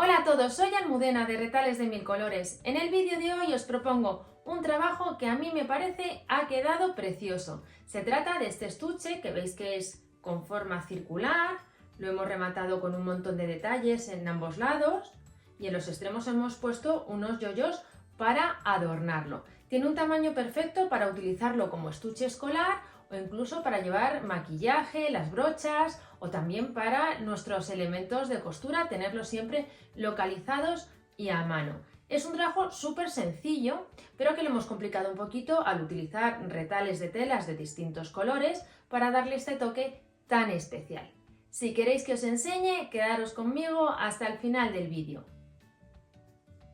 Hola a todos, soy Almudena de Retales de Mil Colores. En el vídeo de hoy os propongo un trabajo que a mí me parece ha quedado precioso. Se trata de este estuche que veis que es con forma circular, lo hemos rematado con un montón de detalles en ambos lados y en los extremos hemos puesto unos yoyos para adornarlo. Tiene un tamaño perfecto para utilizarlo como estuche escolar o incluso para llevar maquillaje, las brochas o también para nuestros elementos de costura, tenerlos siempre localizados y a mano. Es un trabajo súper sencillo, pero que lo hemos complicado un poquito al utilizar retales de telas de distintos colores para darle este toque tan especial. Si queréis que os enseñe, quedaros conmigo hasta el final del vídeo.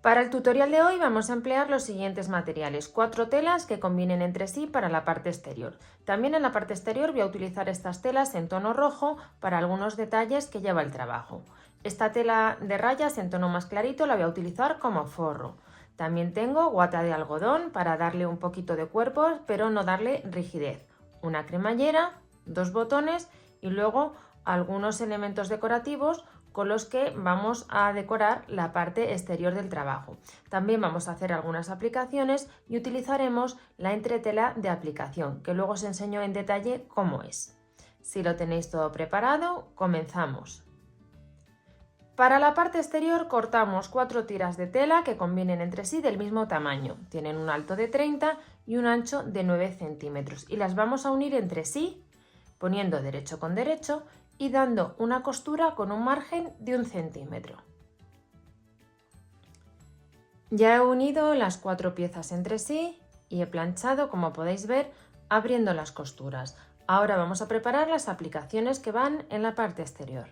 Para el tutorial de hoy vamos a emplear los siguientes materiales: 4 telas que combinen entre sí para la parte exterior. También en la parte exterior voy a utilizar estas telas en tono rojo para algunos detalles que lleva el trabajo. Esta tela de rayas en tono más clarito la voy a utilizar como forro. También tengo guata de algodón para darle un poquito de cuerpo pero no darle rigidez. Una cremallera, 2 botones y luego algunos elementos decorativos con los que vamos a decorar la parte exterior del trabajo. También vamos a hacer algunas aplicaciones y utilizaremos la entretela de aplicación, que luego os enseño en detalle cómo es. Si lo tenéis todo preparado, comenzamos. Para la parte exterior cortamos 4 tiras de tela que combinen entre sí del mismo tamaño. Tienen un alto de 30 y un ancho de 9 centímetros y las vamos a unir entre sí poniendo derecho con derecho y dando una costura con un margen de 1 centímetro. Ya he unido las 4 piezas entre sí y he planchado, como podéis ver, abriendo las costuras. Ahora vamos a preparar las aplicaciones que van en la parte exterior.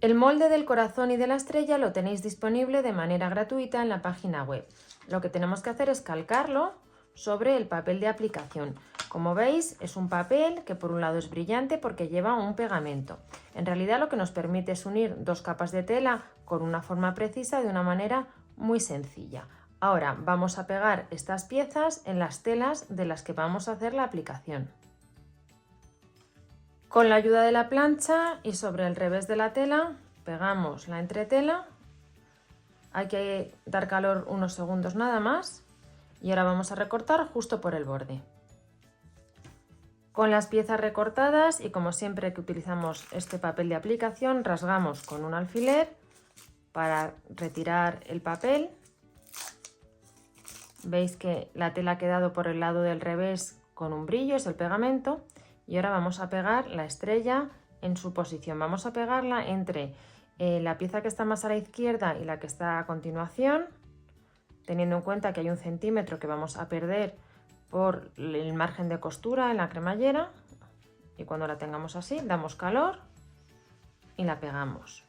El molde del corazón y de la estrella lo tenéis disponible de manera gratuita en la página web. Lo que tenemos que hacer es calcarlo sobre el papel de aplicación. Como veis, es un papel que por un lado es brillante porque lleva un pegamento. En realidad lo que nos permite es unir 2 capas de tela con una forma precisa de una manera muy sencilla. Ahora vamos a pegar estas piezas en las telas de las que vamos a hacer la aplicación. Con la ayuda de la plancha y sobre el revés de la tela pegamos la entretela. Hay que dar calor unos segundos nada más y ahora vamos a recortar justo por el borde. Con las piezas recortadas y como siempre que utilizamos este papel de aplicación, rasgamos con un alfiler para retirar el papel. Veis que la tela ha quedado por el lado del revés con un brillo, es el pegamento. Y ahora vamos a pegar la estrella en su posición. Vamos a pegarla entre la pieza que está más a la izquierda y la que está a continuación, teniendo en cuenta que hay 1 centímetro que vamos a perder por el margen de costura en la cremallera, y cuando la tengamos así damos calor y la pegamos.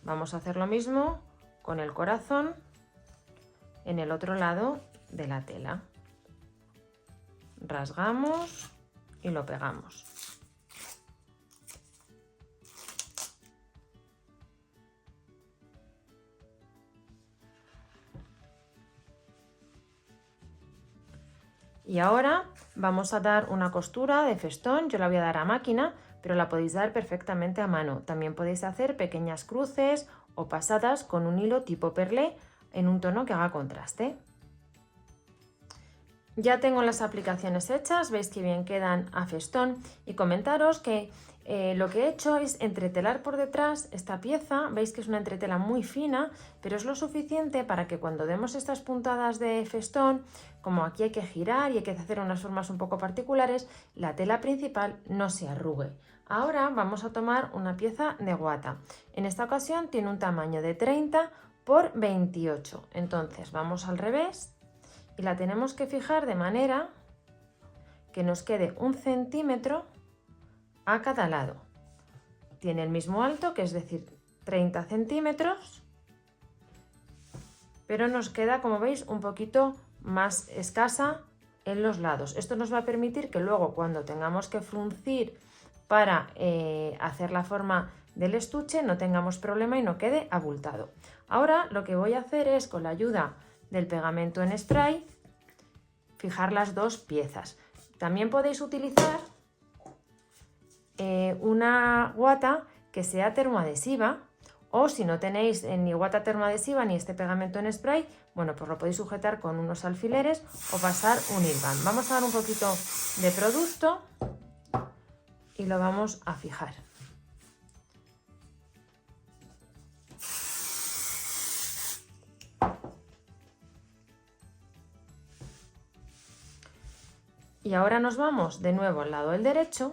Vamos a hacer lo mismo con el corazón en el otro lado de la tela. Rasgamos y lo pegamos. Y ahora vamos a dar una costura de festón. Yo la voy a dar a máquina, pero la podéis dar perfectamente a mano. También podéis hacer pequeñas cruces o pasadas con un hilo tipo perlé en un tono que haga contraste. Ya tengo las aplicaciones hechas, veis que bien quedan a festón, y comentaros que lo que he hecho es entretelar por detrás esta pieza. Veis que es una entretela muy fina, pero es lo suficiente para que cuando demos estas puntadas de festón, como aquí hay que girar y hay que hacer unas formas un poco particulares, la tela principal no se arrugue. Ahora vamos a tomar una pieza de guata. En esta ocasión tiene un tamaño de 30 por 28, entonces vamos al revés y la tenemos que fijar de manera que nos quede 1 centímetro a cada lado. Tiene el mismo alto, que es decir 30 centímetros, pero nos queda, como veis, un poquito más escasa en los lados. Esto nos va a permitir que luego cuando tengamos que fruncir para hacer la forma del estuche no tengamos problema y no quede abultado. Ahora lo que voy a hacer es, con la ayuda del pegamento en spray, fijar las 2 piezas. También podéis utilizar una guata que sea termoadhesiva O si no tenéis ni guata termoadhesiva ni este pegamento en spray, bueno, pues lo podéis sujetar con unos alfileres o pasar un hilband. Vamos a dar un poquito de producto y lo vamos a fijar. Y ahora nos vamos de nuevo al lado del derecho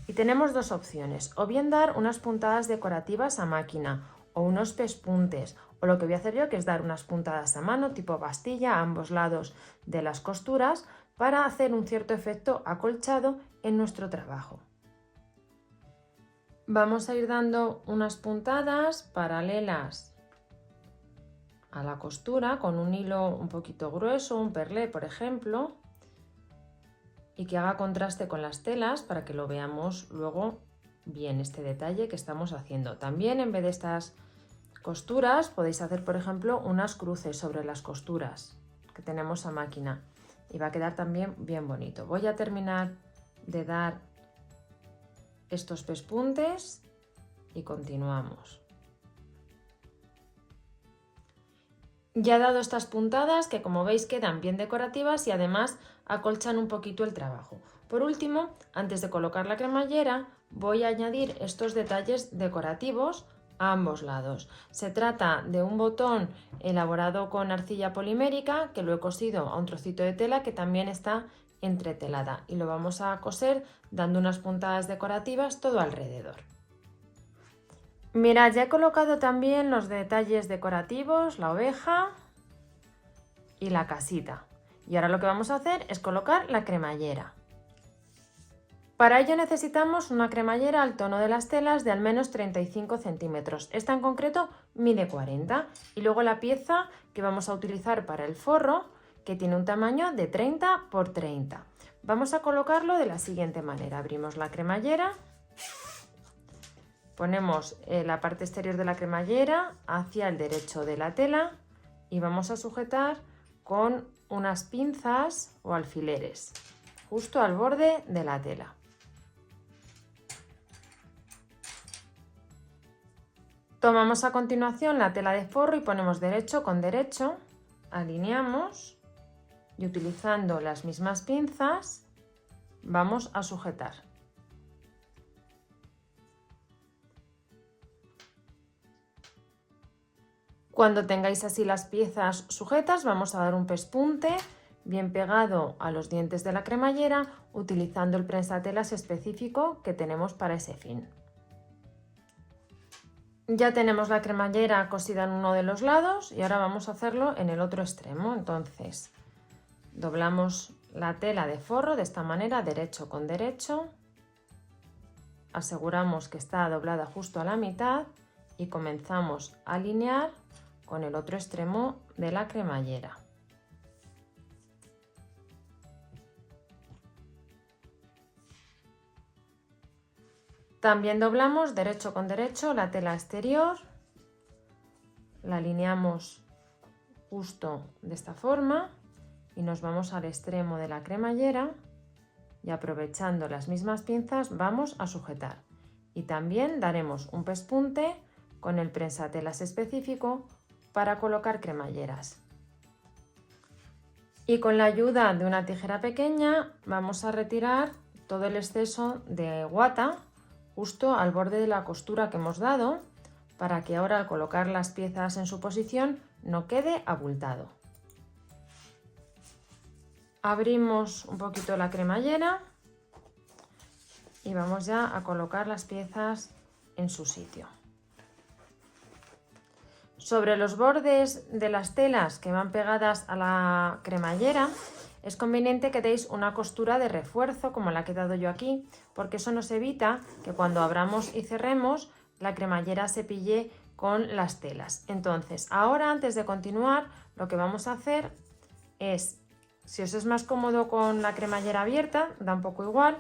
y tenemos dos opciones, o bien dar unas puntadas decorativas a máquina o unos pespuntes, o lo que voy a hacer yo, que es dar unas puntadas a mano tipo pastilla a ambos lados de las costuras para hacer un cierto efecto acolchado en nuestro trabajo. Vamos a ir dando unas puntadas paralelas a la costura con un hilo un poquito grueso, un perlé por ejemplo, y que haga contraste con las telas para que lo veamos luego bien, este detalle que estamos haciendo. También en vez de estas costuras podéis hacer por ejemplo unas cruces sobre las costuras que tenemos a máquina y va a quedar también bien bonito. Voy a terminar de dar estos pespuntes y continuamos. Ya he dado estas puntadas que, como veis, quedan bien decorativas y además acolchan un poquito el trabajo. Por último, antes de colocar la cremallera, voy a añadir estos detalles decorativos a ambos lados. Se trata de un botón elaborado con arcilla polimérica que lo he cosido a un trocito de tela que también está entretelada y lo vamos a coser dando unas puntadas decorativas todo alrededor. Mirad, ya he colocado también los detalles decorativos, la oveja y la casita. Y ahora lo que vamos a hacer es colocar la cremallera. Para ello necesitamos una cremallera al tono de las telas de al menos 35 centímetros. Esta en concreto mide 40. Y luego la pieza que vamos a utilizar para el forro, que tiene un tamaño de 30 por 30. Vamos a colocarlo de la siguiente manera. Abrimos la cremallera. Ponemos la parte exterior de la cremallera hacia el derecho de la tela y vamos a sujetar con unas pinzas o alfileres justo al borde de la tela. Tomamos a continuación la tela de forro y ponemos derecho con derecho, alineamos y utilizando las mismas pinzas vamos a sujetar. Cuando tengáis así las piezas sujetas, vamos a dar un pespunte bien pegado a los dientes de la cremallera, utilizando el prensatelas específico que tenemos para ese fin. Ya tenemos la cremallera cosida en uno de los lados y ahora vamos a hacerlo en el otro extremo. Entonces, doblamos la tela de forro de esta manera, derecho con derecho. Aseguramos que está doblada justo a la mitad y comenzamos a alinear con el otro extremo de la cremallera. También doblamos derecho con derecho la tela exterior, la alineamos justo de esta forma y nos vamos al extremo de la cremallera y aprovechando las mismas pinzas vamos a sujetar. Y también daremos un pespunte con el prensatelas específico para colocar cremalleras. Y con la ayuda de una tijera pequeña vamos a retirar todo el exceso de guata justo al borde de la costura que hemos dado para que ahora al colocar las piezas en su posición no quede abultado. Abrimos un poquito la cremallera y vamos ya a colocar las piezas en su sitio. Sobre los bordes de las telas que van pegadas a la cremallera es conveniente que deis una costura de refuerzo como la que he dado yo aquí, porque eso nos evita que cuando abramos y cerremos la cremallera se pille con las telas. Entonces, ahora antes de continuar, lo que vamos a hacer es, si os es más cómodo con la cremallera abierta, da un poco igual,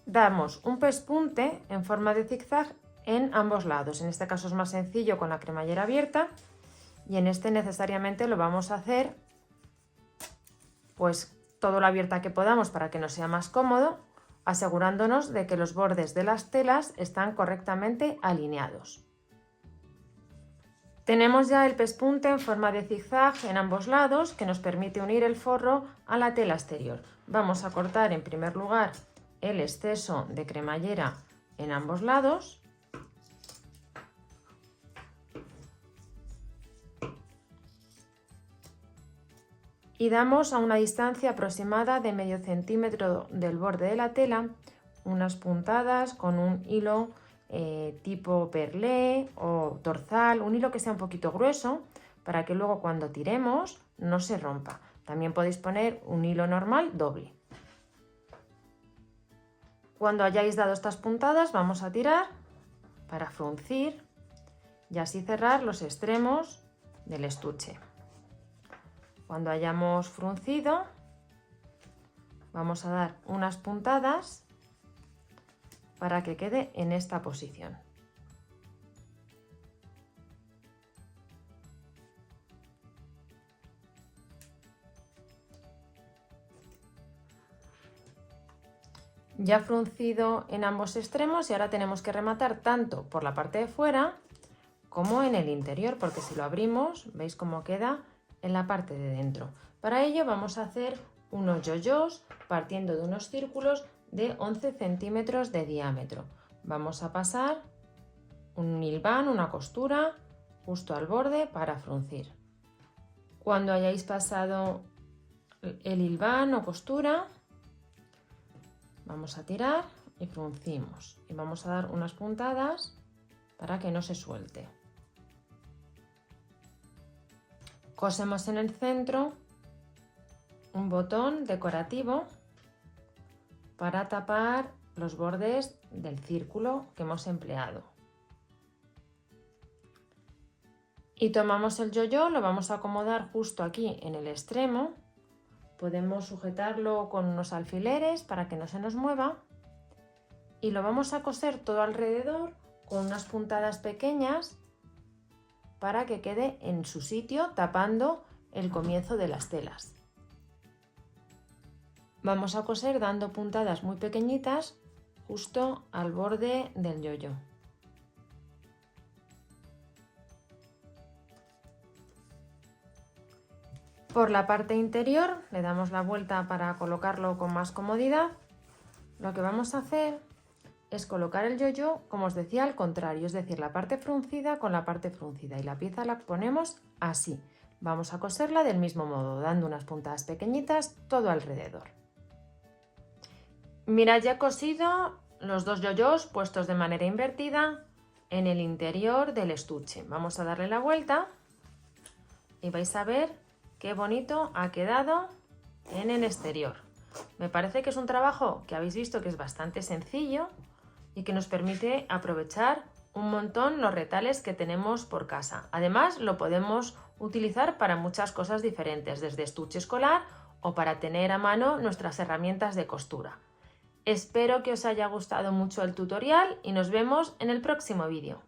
damos un pespunte en forma de zigzag en ambos lados. En este caso es más sencillo con la cremallera abierta y en este necesariamente lo vamos a hacer pues todo lo abierta que podamos para que nos sea más cómodo, asegurándonos de que los bordes de las telas están correctamente alineados. Tenemos ya el pespunte en forma de zigzag en ambos lados que nos permite unir el forro a la tela exterior. Vamos a cortar en primer lugar el exceso de cremallera en ambos lados. Y damos a una distancia aproximada de medio centímetro del borde de la tela unas puntadas con un hilo tipo perlé o torzal, un hilo que sea un poquito grueso para que luego cuando tiremos no se rompa. También podéis poner un hilo normal doble. Cuando hayáis dado estas puntadas vamos a tirar para fruncir y así cerrar los extremos del estuche. Cuando hayamos fruncido vamos a dar unas puntadas para que quede en esta posición. Ya fruncido en ambos extremos y ahora tenemos que rematar tanto por la parte de fuera como en el interior, porque si lo abrimos veis cómo queda en la parte de dentro. Para ello vamos a hacer unos yoyos partiendo de unos círculos de 11 centímetros de diámetro. Vamos a pasar un hilván, una costura, justo al borde para fruncir. Cuando hayáis pasado el hilván o costura, vamos a tirar y fruncimos. Y vamos a dar unas puntadas para que no se suelte. Cosemos en el centro un botón decorativo para tapar los bordes del círculo que hemos empleado. Y tomamos el yoyo, lo vamos a acomodar justo aquí en el extremo. Podemos sujetarlo con unos alfileres para que no se nos mueva. Y lo vamos a coser todo alrededor con unas puntadas pequeñas para que quede en su sitio tapando el comienzo de las telas. Vamos a coser dando puntadas muy pequeñitas justo al borde del yoyo. Por la parte interior le damos la vuelta para colocarlo con más comodidad. Lo que vamos a hacer es colocar el yoyo, como os decía, al contrario, es decir, la parte fruncida con la parte fruncida y la pieza la ponemos así. Vamos a coserla del mismo modo, dando unas puntadas pequeñitas todo alrededor. Mirad, ya he cosido los dos yoyos puestos de manera invertida en el interior del estuche. Vamos a darle la vuelta y vais a ver qué bonito ha quedado en el exterior. Me parece que es un trabajo que habéis visto que es bastante sencillo y que nos permite aprovechar un montón los retales que tenemos por casa. Además, lo podemos utilizar para muchas cosas diferentes, desde estuche escolar o para tener a mano nuestras herramientas de costura. Espero que os haya gustado mucho el tutorial y nos vemos en el próximo vídeo.